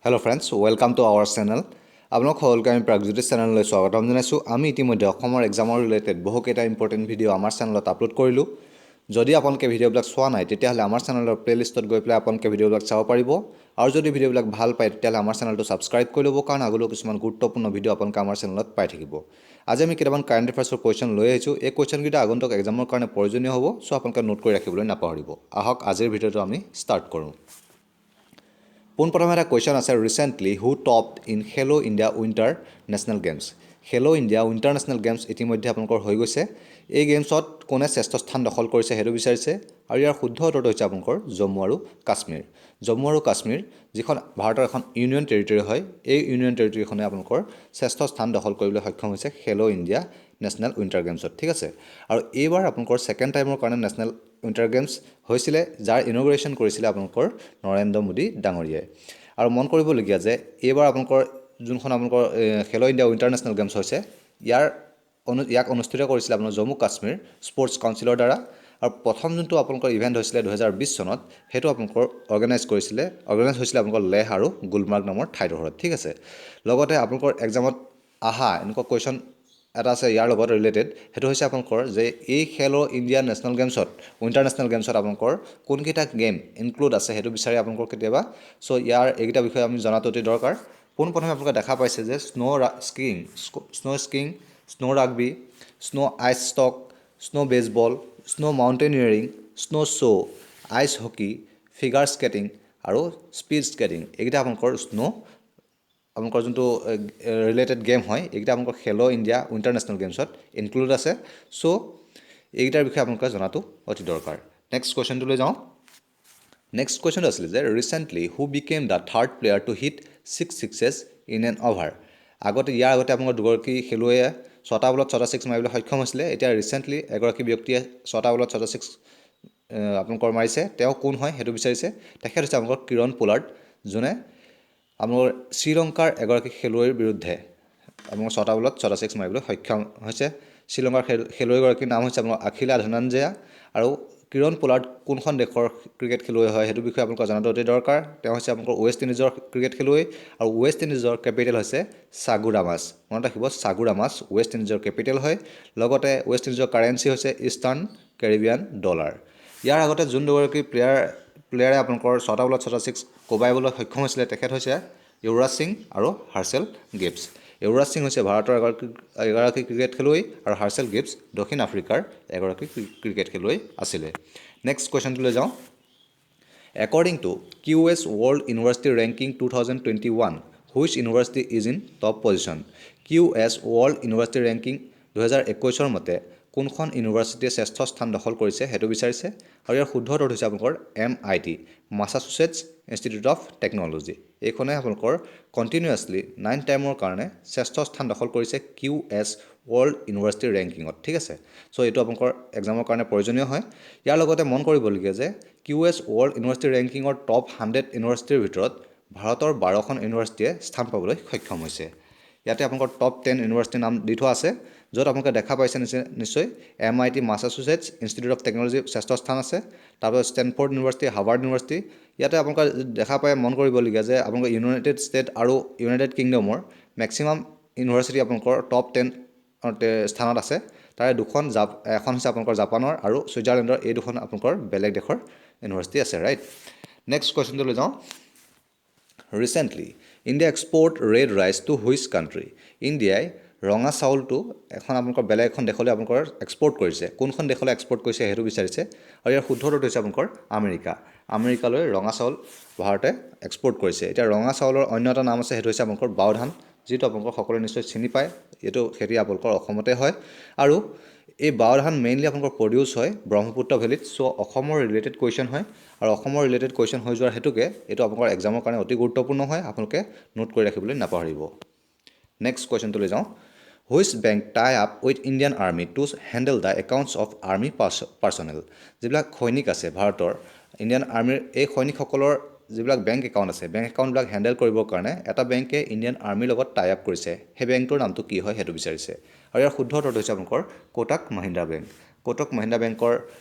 Hello friends, welcome to our channel. আপোনাক সকলোকে আমি প্ৰাগজ্যোতিষ চেনেললৈ স্বাগতম জনাইছো। আমি ইতিমধ্যে অসমৰ এক্সামৰ ৰিলেটেড বহুকেইটা ইম্পৰ্টেণ্ট ভিডিঅ' আমাৰ চেনেলত আপলোড কৰিলো। যদি আপোনালোকে ভিডিঅ'বিলাক চোৱা নাই তেতিয়াহ'লে আমাৰ চেনেলৰ প্লেলিষ্টত গৈ পেলাই আপোনালোকে ভিডিঅ'বিলাক চাব পাৰিব। আৰু যদি ভিডিঅ'বিলাক ভাল পায় তেতিয়াহ'লে আমাৰ চেনেলটো ছাবস্ক্ৰাইব কৰি ল'ব কাৰণ আগলৈও কিছুমান গুৰুত্বপূৰ্ণ ভিডিঅ' আপোনালোকে আমাৰ চেনেলত পাই থাকিব। আজি আমি কেইটামান কাৰেণ্ট এফেয়াৰ্ছৰ কুৱেশ্যন লৈ আহিছোঁ। এই কুৱেশ্যনকেইটা আগন্তুক এক্সামৰ কাৰণে প্ৰয়োজনীয় হ'ব, চ' আপোনালোকে নোট কৰি ৰাখিবলৈ নাপাহৰিব। আহক আজিৰ ভিডিঅ'টো আমি ষ্টাৰ্ট কৰোঁ। পোনপ্ৰথমে এটা কুৱেশ্যন আছে, ৰিচেণ্টলি হু টপড ইন খেলো ইণ্ডিয়া উইণ্টাৰ নেশ্যনেল গেমছ। খেলো ইণ্ডিয়া উইণ্টাৰ নেশ্যনেল গেমছ ইতিমধ্যে আপোনালোকৰ হৈ গৈছে। এই গেমছত কোনে শ্ৰেষ্ঠ স্থান দখল কৰিছে সেইটো বিচাৰিছে, আৰু ইয়াৰ শুদ্ধ উত্তৰটো হৈছে আপোনালোকৰ জম্মু আৰু কাশ্মীৰ। জম্মু আৰু কাশ্মীৰ যিখন ভাৰতৰ এখন ইউনিয়ন টেৰিটৰী হয়, এই ইউনিয়ন টেৰিটৰীখনে আপোনালোকৰ শ্ৰেষ্ঠ স্থান দখল কৰিবলৈ সক্ষম হৈছে খেলো ইণ্ডিয়া নেশ্যনেল উইণ্টাৰ গেমছত। ঠিক আছে, আৰু এইবাৰ আপোনালোকৰ ছেকেণ্ড টাইমৰ কাৰণে নেশ্যনেল উইণ্টাৰ গেমছ হৈছিলে, যাৰ ইনগ্ৰেশ্যন কৰিছিলে আপোনালোকৰ নৰেন্দ্ৰ মোদী ডাঙৰীয়াই। আৰু মন কৰিবলগীয়া যে এইবাৰ আপোনালোকৰ যোনখন আপোনালোকৰ খেলো ইণ্ডিয়া উইণ্টাৰ নেশ্যনেল গেমছ হৈছে, ইয়াক অনুষ্ঠিত কৰিছিলে আপোনাৰ জম্মু কাশ্মীৰ স্পৰ্টছ কাউন্সিলৰ দ্বাৰা। আৰু প্ৰথম যোনটো আপোনালোকৰ ইভেণ্ট হৈছিলে 2020 চনত, সেইটো আপোনালোকৰ অৰ্গেনাইজ হৈছিলে আপোনালোকৰ লেহ আৰু গুলমাৰ্গ নামৰ ঠাইডোখৰত। ঠিক আছে, লগতে আপোনালোকৰ এক্সামত আহা এনেকুৱা কুৱেশ্যন এটা আছে ইয়াৰ লগত ৰিলেটেড, সেইটো হৈছে আপোনালোকৰ যে এই খেলো ইণ্ডিয়া নেশ্যনেল গেমছত উইণ্টাৰ নেশ্যনেল গেমছত আপোনালোকৰ কোনকেইটা গেম ইনক্লুড আছে সেইটো বিচাৰি আপোনালোকৰ কেতিয়াবা। চ' এইকেইটা বিষয়ে আমি জনাটো অতি দৰকাৰ। পোনপ্ৰথমে আপোনালোকে দেখা পাইছে যে snow skiing, snow rugby, snow ice stock, snow baseball, snow mountaineering, snow show', ice hockey, figure skating আৰু স্পীড স্কেটিং, এইকেইটা আপোনালোকৰ যোনটো ৰিলেটেড গেম হয়, এইকেইটা আপোনালোকৰ খেলো ইণ্ডিয়া উইণ্টাৰ নেশ্যনেল গেমছত ইনক্লুড আছে। চ' এইকেইটাৰ বিষয়ে আপোনালোকে জনাটো অতি দৰকাৰ। নেক্সট কুৱেশ্যনটোলৈ যাওঁ। নেক্সট কুৱেশ্যনটো আছিলে যে recently who became the third player to hit 6 sixes in an over. ইয়াৰ আগতে আপোনালোকৰ দুগৰাকী খেলুৱৈয়ে 6টা বলত 6টা ছিক্স মাৰিবলৈ সক্ষম হৈছিলে। এতিয়া ৰিচেণ্টলি এগৰাকী ব্যক্তিয়ে 6টা বলত 6টা ছিক্স আপোনালোকৰ মাৰিছে। তেওঁ কোন হয় সেইটো বিচাৰিছে। তেখেত হৈছে আপোনালোকৰ কিৰণ পোলাৰ্ড, যোনে আপোনালোকৰ শ্ৰীলংকাৰ এগৰাকী খেলুৱৈৰ বিৰুদ্ধে আপোনালোকৰ 6টা বলত 6টা ছিক্স মাৰিবলৈ সক্ষম হৈছে। শ্ৰীলংকাৰ খেলুৱৈগৰাকীৰ নাম হৈছে আপোনালোকৰ আখিলা ধনঞ্জয়া। আৰু কিৰণ পোলাৰ্ড কোনখন দেশৰ ক্ৰিকেট খেলুৱৈ হয় সেইটো বিষয়ে আপোনালোকে জনাটো অতি দৰকাৰ। তেওঁ হৈছে আপোনালোকৰ ৱেষ্ট ইণ্ডিজৰ ক্ৰিকেট খেলুৱৈ, আৰু ৱেষ্ট ইণ্ডিজৰ কেপিটেল হৈছে চাগুৰামাছ। মনত ৰাখিব, চাগুৰামাছ ৱেষ্ট ইণ্ডিজৰ কেপিটেল হয়। লগতে ৱেষ্ট ইণ্ডিজৰ কাৰেঞ্চি হৈছে ইষ্টাৰ্ণ কেৰিবিয়ান ডলাৰ। ইয়াৰ আগতে যোন দুগৰাকী প্লেয়াৰে আপোনালোকৰ 6টা বলত 6টা ছিক্স কোবাইবলৈ সক্ষম হৈছিলে, তেখেত হৈছে যুৱৰাজ সিং আৰু হাৰ্চেল গিবছ। যুৱৰাজ সিং হৈছে ভাৰতৰ এগৰাকী ক্ৰিকেট খেলুৱৈ, আৰু হাৰ্চেল গিবছ দক্ষিণ আফ্ৰিকাৰ এগৰাকী ক্ৰিকেট খেলুৱৈ আছিলে। নেক্সট কুৱেশ্যনটোলৈ যাওঁ। According to QS World University Ranking 2021, which university is in top position? QS World University Ranking 2021 মতে কোনখন ইউনিভাৰ্চিটিয়ে শ্ৰেষ্ঠ স্থান দখল কৰিছে সেইটো বিচাৰিছে, আৰু ইয়াৰ শুদ্ধ উত্তৰ হৈছে আপোনালোকৰ MIT মাছাচুচেটছ ইনষ্টিটিউট অফ টেকন'লজি। এইখনে আপোনালোকৰ কণ্টিনিউৱাছলি 9 টাইমৰ কাৰণে শ্ৰেষ্ঠ স্থান দখল কৰিছে QS ৱৰ্ল্ড ইউনিভাৰ্চিটি ৰেংকিঙত। ঠিক আছে, চ' এইটো আপোনালোকৰ এক্সামৰ কাৰণে প্ৰয়োজনীয় হয়। ইয়াৰ লগতে মন কৰিবলগীয়া যে QS ৱৰ্ল্ড ইউনিভাৰ্চিটি ৰেংকিঙৰ টপ 100 ইউনিভাৰ্চিটিৰ ভিতৰত ভাৰতৰ 12খন ইউনিভাৰ্চিটিয়ে স্থান পাবলৈ সক্ষম হৈছে। ইয়াতে আপোনালোকৰ টপ 10 ইউনিভাৰ্চিটিৰ নাম দি থোৱা আছে, য'ত আপোনালোকে দেখা পাইছে নিশ্চয় MIT মাছাচুচেটছ ইনষ্টিটিউট অফ টেকন'লজি শ্ৰেষ্ঠ স্থান আছে। তাৰপিছত ষ্টেনফৰ্ড ইউনিভাৰ্চিটি, হাৰ্ভাৰ্ড ইউনিভাৰ্চিটি। ইয়াতে আপোনালোকে দেখা পাই মন কৰিবলগীয়া যে আপোনালোকৰ ইউনাইটেড ষ্টেট আৰু ইউনাইটেড কিংডমৰ মেক্সিমাম ইউনিভাৰ্চিটি আপোনালোকৰ টপ 10 স্থানত আছে। তাৰে এখন হৈছে আপোনালোকৰ জাপানৰ আৰু ছুইজাৰলেণ্ডৰ, এই দুখন আপোনালোকৰ বেলেগ দেশৰ ইউনিভাৰ্চিটি আছে, ৰাইট। নেক্সট কুৱেশ্যনটোলৈ যাওঁ। Recently India export red rice to which country. ইণ্ডিয়াই ৰঙা চাউলটো আপোনালোকৰ বেলেগ এখন দেশলৈ আপোনালোকৰ এক্সপৰ্ট কৰিছে। কোনখন দেশলৈ এক্সপৰ্ট কৰিছে সেইটো বিচাৰিছে, আৰু ইয়াৰ শুদ্ধ উত্তৰটো হৈছে আপোনালোকৰ আমেৰিকালৈ ৰঙা চাউল ভাৰতে এক্সপৰ্ট কৰিছে। এতিয়া ৰঙা চাউলৰ অন্য এটা নাম আছে, সেইটো হৈছে আপোনালোকৰ বাও ধান, যিটো আপোনালোকৰ সকলোৱে নিশ্চয় চিনি পায়। এইটো খেতি আপোনালোকৰ অসমতে হয়, আৰু এই বাও ধান মেইনলি আপোনালোকৰ প্ৰডিউচ হয় ব্ৰহ্মপুত্ৰ ভেলীত। চ' অসমৰ ৰিলেটেড কুৱেশ্যন হয়, আৰু অসমৰ ৰিলেটেড কুৱেশ্যন হৈ যোৱাৰ হেতুকে এইটো আপোনালোকৰ এক্সামৰ কাৰণে অতি গুৰুত্বপূৰ্ণ হয়। আপোনালোকে নোট কৰি ৰাখিবলৈ নাপাহৰিব। নেক্সট কুৱেশ্যনটোলৈ যাওঁ। Which bank tie up with Indian army to handle the accounts of army personnel. যিবিলাক সৈনিক আছে ভাৰতৰ ইণ্ডিয়ান আৰ্মিৰ, এই সৈনিকসকলৰ যিবিলাক বেংক একাউণ্ট আছে, বেংক একাউণ্টবিলাক হেণ্ডেল কৰিবৰ কাৰণে এটা বেংকে ইণ্ডিয়ান আৰ্মিৰ লগত টাই আপ কৰিছে। সেই বেংকটোৰ নামটো কি হয় সেইটো বিচাৰিছে, আৰু ইয়াৰ শুদ্ধ উত্তৰটো হৈছে আপোনালোকৰ কোটাক মহিন্দ্ৰা বেংক। কোটক মহিন্দ্ৰা বেংকৰ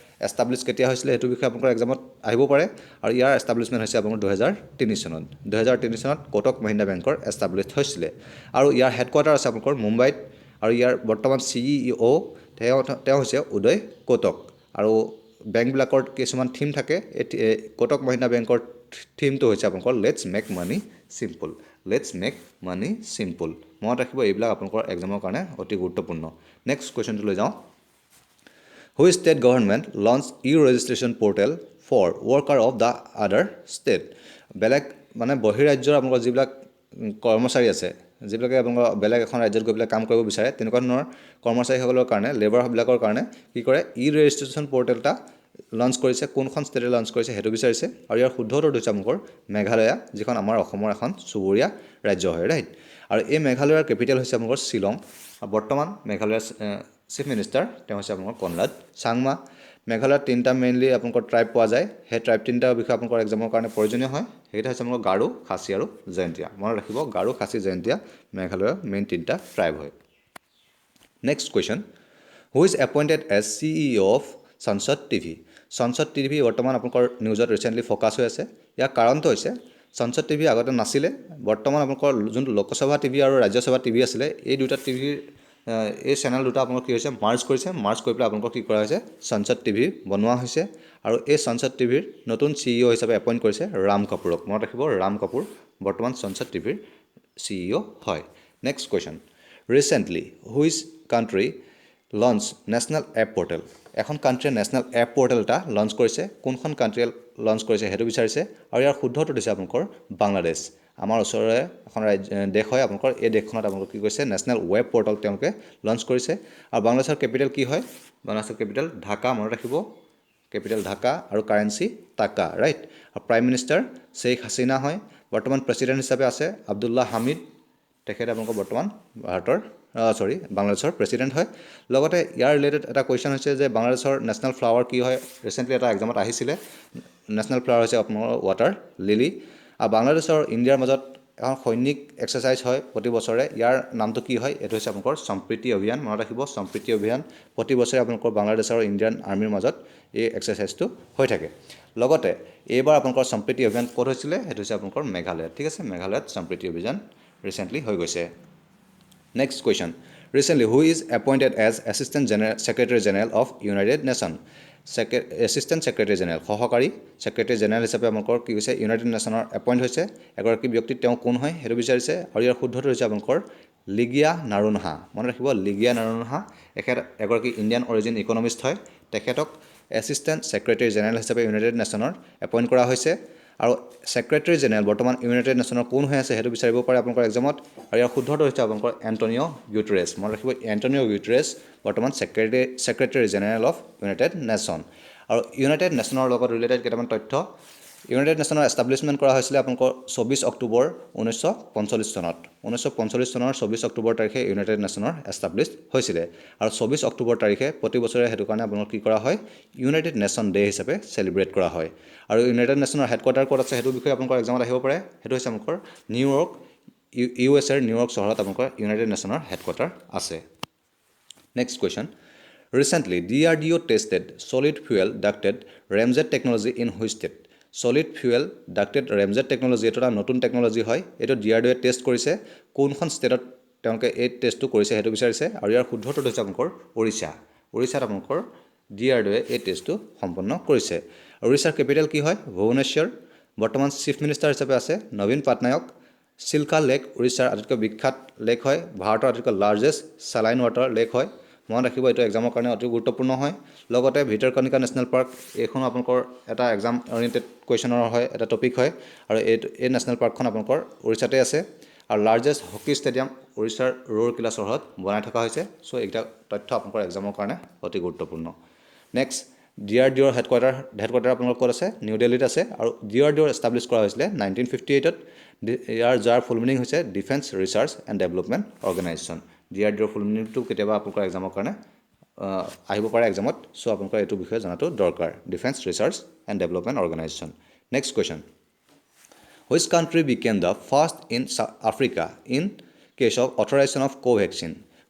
এষ্টাব্লিছ কেতিয়া হৈছিলে সেইটো বিষয়ে আপোনালোকৰ এক্সামত আহিব পাৰে আৰু ইয়াৰ এষ্টাব্লিছমেণ্ট হৈছে আপোনাৰ 2003 চনত 2003 চনত কোটক মহিন্দ্ৰা বেংকৰ এষ্টাব্লিছ হৈছিলে আৰু ইয়াৰ হেডকোৱাৰ্টাৰ আছে আপোনালোকৰ মুম্বাইত আৰু ইয়াৰ বৰ্তমান CEO তেওঁ হৈছে উদয় কোটক আৰু বেংকবিলাকৰ কিছুমান থিম থাকে কোটক মহিন্দ্ৰা বেংকৰ থিমটো হৈছে আপোনালোকৰ লেটছ মেক মানি চিম্পল মনত ৰাখিব এইবিলাক আপোনালোকৰ এক্সামৰ কাৰণে অতি গুৰুত্বপূৰ্ণ নেক্সট কুৱেশ্যনটো লৈ যাওঁ Which state government launched e-registration portal for worker of the other state? বেলেগ মানে বহিৰাজ্যৰ আপোনালোকৰ যিবিলাক কৰ্মচাৰী আছে যিবিলাকে আপোনালোকৰ বেলেগ এখন ৰাজ্যত গৈ পেলাই কাম কৰিব বিচাৰে তেনেকুৱা ধৰণৰ কৰ্মচাৰীসকলৰ কাৰণে লেবাৰবিলাকৰ কাৰণে কি কৰে ই-ৰেজিষ্ট্ৰেশ্যন পৰ্টেল এটা লঞ্চ কৰিছে কোনখন ষ্টেটে লঞ্চ কৰিছে সেইটো বিচাৰিছে আৰু ইয়াৰ শুদ্ধ উত্তৰটো হৈছে আপোনালোকৰ মেঘালয়া যিখন আমাৰ অসমৰ এখন চুবুৰীয়া ৰাজ্য হয় ৰাইট আৰু এই মেঘালয়ৰ কেপিটেল হৈছে আপোনালোকৰ শ্বিলং বৰ্তমান মেঘালয়ৰ চিফ মিনিষ্টাৰ তেওঁ হৈছে আপোনালোকৰ কনৰাড চাংমা মেঘালয়ত তিনিটা মেইনলি আপোনালোকৰ ট্ৰাইব পোৱা যায় সেই ট্ৰাইব তিনিটাৰ বিষয়ে আপোনালোকৰ এক্সামৰ কাৰণে প্ৰয়োজনীয় হয় সেইটা হৈছে আপোনালোকৰ গাৰো খাচী আৰু জয়ন্তীয়া মনত ৰাখিব গাৰো খাচী জয়ন্তীয়া মেঘালয়ৰ মেইন তিনিটা ট্ৰাইব হয় next question who is appointed as CEO of Sansad TV বৰ্তমান আপোনালোকৰ নিউজত ৰিচেণ্টলি ফ'কাছ হৈ আছে ইয়াৰ কাৰণটো হৈছে সংসদ টিভি আগতে নাছিলে বৰ্তমান আপোনালোকৰ যোনটো লোকসভা টিভি আৰু ৰাজ্যসভা টিভি আছিলে এই দুটা টিভিৰ এই চেনেল দুটা আপোনালোকৰ কি হৈছে মাৰ্জ কৰি পেলাই আপোনালোকৰ কি কৰা হৈছে সংসদ টিভি বনোৱা হৈছে আৰু এই সংসদ টিভিৰ নতুন CEO হিচাপে এপইণ্ট কৰিছে ৰাম কাপুৰক মনত ৰাখিব ৰাম কাপুৰ বৰ্তমান সংসদ টিভিৰ CEO হয় next question recently which country launch national app portal এখন কাণ্ট্ৰিয়ে নেশ্যনেল এপ পৰ্টেল এটা লঞ্চ কৰিছে কোনখন কাণ্ট্ৰিয়ে লঞ্চ কৰিছে সেইটো বিচাৰিছে আৰু ইয়াৰ শুদ্ধটো দিছে আপোনালোকৰ বাংলাদেশ আমাৰ ওচৰৰে এখন দেশ হয় আপোনালোকৰ এই দেশখনত আপোনালোকে কি কৈছে নেশ্যনেল ৱেব পৰ্টেল তেওঁলোকে লঞ্চ কৰিছে আৰু বাংলাদেশৰ কেপিটেল কি হয় বাংলাদেশৰ কেপিটেল ঢাকা মনত ৰাখিব কেপিটেল ঢাকা আৰু কাৰেঞ্চি টাকা ৰাইট আৰু প্ৰাইম মিনিষ্টাৰ শ্বেখ হাছিনা হয় বৰ্তমান প্ৰেছিডেণ্ট হিচাপে আছে আব্দুল্লাহ হামিদ তেখেত আপোনালোকৰ বৰ্তমান বাংলাদেশৰ প্ৰেছিডেণ্ট হয় লগতে ইয়াৰ ৰিলেটেড এটা কুৱেশ্যন হৈছে যে বাংলাদেশৰ নেশ্যনেল ফ্লাৱাৰ কি হয় ৰিচেণ্টলি এটা এক্সামত আহিছিলে নেশ্যনেল ফ্লাৱাৰ হৈছে আপোনাৰ ৱাটাৰ লিলি আৰু বাংলাদেশৰ ইণ্ডিয়াৰ মাজত এখন সৈনিক এক্সাৰচাইজ হয় প্ৰতি বছৰে ইয়াৰ নামটো কি হয় এইটো হৈছে আপোনালোকৰ সম্প্ৰীতি অভিযান মনত ৰাখিব সম্প্ৰীতি অভিযান প্ৰতি বছৰে আপোনালোকৰ বাংলাদেশ আৰু ইণ্ডিয়ান আৰ্মিৰ মাজত এই এক্সাৰচাইজটো হৈ থাকে লগতে এইবাৰ আপোনালোকৰ সম্প্ৰীতি অভিযান ক'ত হৈছিলে সেইটো হৈছে আপোনালোকৰ মেঘালয়ত ঠিক আছে মেঘালয়ত সম্প্ৰীতি অভিযান ৰিচেণ্টলি হৈ গৈছে next question recently who is appointed as assistant secretary general of United Nation assistant secretary general সহকাৰী ছেক্ৰেটাৰী জেনেৰেল হিচাপে আপোনালোকৰ কি হৈছে ইউনাইটেড নেশ্যনৰ এপইণ্ট হৈছে এগৰাকী ব্যক্তি তেওঁ কোন হয় সেইটো বিচাৰিছে আৰু ইয়াৰ শুদ্ধটো হৈছে আপোনালোকৰ লিগিয়া নাৰুনহা মনত ৰাখিব লিগিয়া নাৰুনহা এখেত এগৰাকী ইণ্ডিয়ান অৰিজিন ইকনমিষ্ট হয় তেখেতক এছিষ্টেণ্ট ছেক্ৰেটাৰী জেনেৰেল হিচাপে ইউনাইটেড নেশ্যনৰ এপইণ্ট কৰা হৈছে আৰু ছেক্ৰেটাৰী জেনেৰেল বৰ্তমান ইউনাইটেড নেশ্যনৰ কোন হৈ আছে সেইটো বিচাৰিব পাৰে আপোনালোকৰ এক্সামত আৰু ইয়াৰ শুদ্ধটো হৈছে আপোনালোকৰ এণ্টনিঅ' গুটেৰেছ মনত ৰাখিব এণ্টনিঅ' গুটেৰেছ বৰ্তমান secretary general of United nation আৰু ইউনাইটেড নেশ্যনৰ লগত ৰিলেটেড কেইটামান তথ্য ইউনাইটেড নেশ্যনৰ এষ্টাব্লিছমেণ্ট কৰা হৈছিলে আপোনালোকৰ 24 অক্টোবৰ 1945 চনত 1945 চনৰ 24 অক্টোবৰ তাৰিখে ইউনাইটেড নেশ্যনৰ এষ্টাব্লিছ হৈছিলে আৰু 24 অক্টোবৰ তাৰিখে প্ৰতি বছৰে সেইটো কাৰণে আপোনালোকৰ কি কৰা হয় ইউনাইটেড নেশ্যন ডে হিচাপে চেলিব্ৰেট কৰা হয় আৰু ইউনাইটেড নেশ্যনৰ হেডকোৱাৰ্টাৰ ক'ত আছে সেইটো বিষয়ে আপোনালোকৰ এক্সামত আহিব পাৰে সেইটো হৈছে আপোনালোকৰ নিউয়ৰ্ক USA নিউয়ৰ্ক চহৰত আপোনালোকৰ ইউনাইটেড নেশ্যনৰ হেডকোৱাৰ্টাৰ আছে next question recently DRDO tested solid fuel ducted ramjet technology in which state solid fuel ducted ramjet technology এইটো এটা নতুন টেকনলজি হয় এইটো DRDOয়ে টেষ্ট কৰিছে কোনখন ষ্টেটত তেওঁলোকে এই টেষ্টটো কৰিছে সেইটো বিচাৰিছে আৰু ইয়াৰ শুদ্ধটো হৈছে আপোনালোকৰ উৰিষ্যাত আপোনালোকৰ DRDOয়ে এই টেষ্টটো সম্পন্ন কৰিছে উৰিষ্যাৰ কেপিটেল কি হয় ভুৱনেশ্বৰ বৰ্তমান চিফ মিনিষ্টাৰ হিচাপে আছে নবীন পাটনায়ক চিল্কা লেক উৰিষ্যাৰ আটাইতকৈ বিখ্যাত লেক হয় ভাৰতৰ আটাইতকৈ লাৰ্জেষ্ট চেলাইন ৱাটাৰ লেক হয় মনত ৰাখিব এইটো এক্সামৰ কাৰণে অতি গুৰুত্বপূৰ্ণ হয় লগতে ভিতৰকণিকা নেশ্যনেল পাৰ্ক এইখন আপোনালোকৰ এটা এক্সাম অৰিয়েণ্টেড কুৱেশ্যনৰ হয় এটা টপিক হয় আৰু এই নেশ্যনেল পাৰ্কখন আপোনালোকৰ উৰিষ্যাতে আছে আৰু লাৰ্জেষ্ট হকী ষ্টেডিয়াম উৰিষ্যাৰ ৰৌৰকিলা চহৰত বনাই থকা হৈছে চ' এইকেইটা তথ্য আপোনালোকৰ এক্সামৰ কাৰণে অতি গুৰুত্বপূৰ্ণ নেক্সট DRDOৰ হেডকোৱাৰ্টাৰ আপোনালোকৰ ক'ত আছে নিউ দিল্লীত আছে আৰু DRDOৰ এষ্টাব্লিছ কৰা হৈছিলে 1958ত যাৰ ফুল মিনিং হৈছে defence research and development organisation DRDOৰ ফুল মিনিংটো কেতিয়াবা আপোনালোকৰ এক্সামৰ কাৰণে আহিব পাৰে এক্সামত চ' আপোনালোকৰ এইটো বিষয়ে জনাটো দৰকাৰ defence research and development organisation next question which country became the first in Africa in case of authorisation of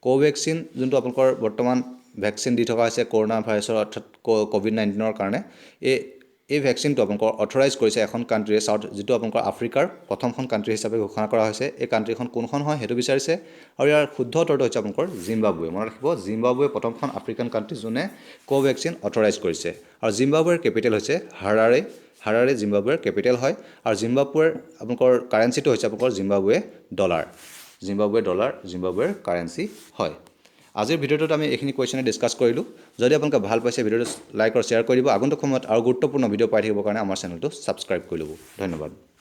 Covaxin যোনটো আপোনালোকৰ বৰ্তমান ভেকচিন দি থকা হৈছে কৰোনা ভাইৰাছৰ অৰ্থাৎ কোভিড-19ৰ কাৰণে এই ভেকচিনটো আপোনালোকৰ অথৰাইজ কৰিছে এখন কাণ্ট্ৰিয়ে সাউথ যিটো আপোনালোকৰ আফ্ৰিকাৰ প্ৰথমখন কাণ্ট্ৰি হিচাপে ঘোষণা কৰা হৈছে এই কাণ্ট্ৰিখন কোনখন হয় সেইটো বিচাৰিছে আৰু ইয়াৰ শুদ্ধ উত্তৰটো হৈছে আপোনালোকৰ জিম্বাবুৱে মনত ৰাখিব জিম্বাবুৱে প্ৰথমখন আফ্ৰিকান কাণ্ট্ৰি যোনে কোভেক্সিন অথৰাইজ কৰিছে আৰু জিম্বাবুৱেৰ কেপিটেল হৈছে হাৰাৰে জিম্বাবুৱেৰ কেপিটেল হয় আৰু জিম্বাবুৱেৰ আপোনালোকৰ কাৰেন্সিটো হৈছে আপোনালোকৰ জিম্বাবুৱে ডলাৰ কাৰেন্সি হয় আজিৰ ভিডিঅ'টোত আমি এইখিনি কুৱেশ্যনে ডিছকাছ কৰিলোঁ যদি আপোনালোকে ভাল পাইছে ভিডিঅ'টো লাইক আৰু শ্বেয়াৰ কৰি দিব আগন্তুক সময়ত আৰু গুৰুত্বপূৰ্ণ ভিডিঅ' পাই থাকিবৰ কাৰণে আমাৰ চেনেলটো ছাবস্ক্ৰাইব কৰি ল'ব ধন্যবাদ